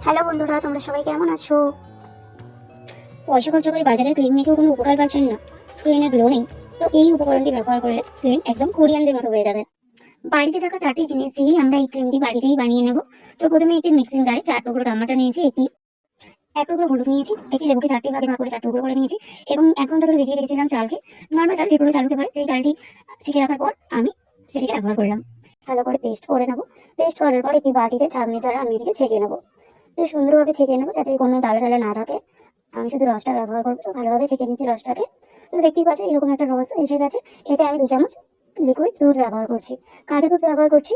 Hello বন্ধুরা, তোমরা সবাই কেমন আছো? পয়সা খরচা করে বাজারের ক্রিম মেখেও কোনো উপকার পাচ্ছেন না, স্কিনের গ্লো নেই, তো এই উপকরণটি ব্যবহার করলে স্কিন একদম কোরিয়ানদের মতো হয়ে যাবে। বাড়িতে থাকা 4টি জিনিস দিয়েই আমরা এই ক্রিমটি বাড়িতেই বানিয়ে নেব। তো প্রথমে একটি মিক্সিং জারে 4 টুকরো টমেটো নিয়েছি, এক টুকরো হলুদ নিয়েছি, একটি লেবুকে 4টি ভাগে ভাগ করে 4 টুকরো করে নিয়েছি এবং 1 ঘন্টা ধরে ভিজিয়ে রেখেছিলাম চালকে। নর্মাল চাল, যে কোনো চাল হতে পারে। সেই চালটি ছেঁকে রাখার পর আমি সেটিকে ব্যবহার করলাম। ভালো করে পেস্ট করে নেব। পেস্ট করার পর একটি বাটিতে ছাঁকনি দ্বারা আমি এটিকে ছেঁকে নেব। তো সুন্দরভাবে ছেঁকে নেবো যাতে কোনো ডালা টালা না থাকে। আমি শুধু রসটা ব্যবহার করবো, তো ভালোভাবে ছেঁকে নিচ্ছি রসটাকে। তো দেখতেই পাচ্ছি এরকম একটা রস এসে গেছে। এতে আমি 2 চামচ লিকুইড দুধ ব্যবহার করছি, কাঁচা দুধ ব্যবহার করছি।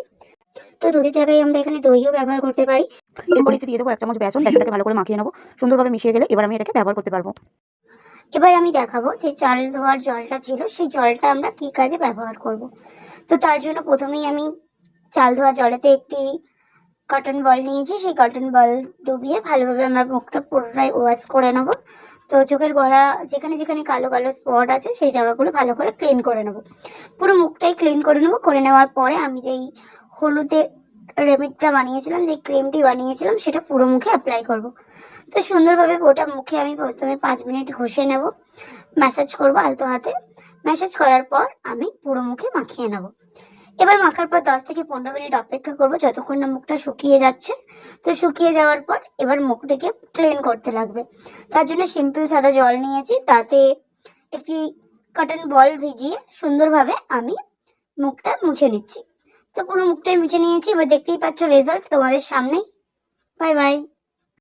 তো দুধের জায়গায় আমরা এখানে দইও ব্যবহার করতে পারি। এরপরে দিয়ে দেবো 1 চামচ বেসন। বেসনটাকে ভালো করে মাখিয়ে নেবো। সুন্দরভাবে মিশিয়ে গেলে এবার আমি এটাকে ব্যবহার করতে পারবো। এবার আমি দেখাবো যে চাল ধোয়ার জলটা ছিল, সেই জলটা আমরা কি কাজে ব্যবহার করব। তো তার জন্য প্রথমেই আমি চাল ধোয়া জলেতে একটি কটন বল নিয়েছি। সেই কটন বল ডুবিয়ে ভালোভাবে আমরা মুখটা পুরোটাই ওয়াশ করে নেবো। তো চোখের গোড়া যেখানে যেখানে কালো কালো স্পট আছে সেই জায়গাগুলো ভালো করে ক্লিন করে নেবো। পুরো মুখটাই ক্লিন করে নেবো। করে নেওয়ার পরে আমি যেই হলুদে রেমেডিটা বানিয়েছিলাম, যে ক্রিমটি বানিয়েছিলাম, সেটা পুরো মুখে অ্যাপ্লাই করব। তো সুন্দরভাবে ওটা মুখে আমি প্রথমে 5 মিনিট ঘষে নেব, ম্যাসাজ করব আলতো হাতে। ম্যাসাজ করার পর আমি পুরো মুখে মাখিয়ে নেব। এবার মাখার পর 10 থেকে 15 মিনিট অপেক্ষা করব যতক্ষণ না মুখটা শুকিয়ে যাচ্ছে। তো শুকিয়ে যাওয়ার পর এবার মুখটাকে ক্লিন করতে লাগবে। তার জন্য সিম্পল সাদা জল নিয়েছি, তাতে একটি কটন বল ভিজিয়ে সুন্দরভাবে আমি মুখটা মুছে নিচ্ছি। তো পুরো মুখটাই মুছে নিয়েছি। এবার দেখতেই পাচ্ছ রেজাল্ট তোমাদের সামনেই। Bye bye.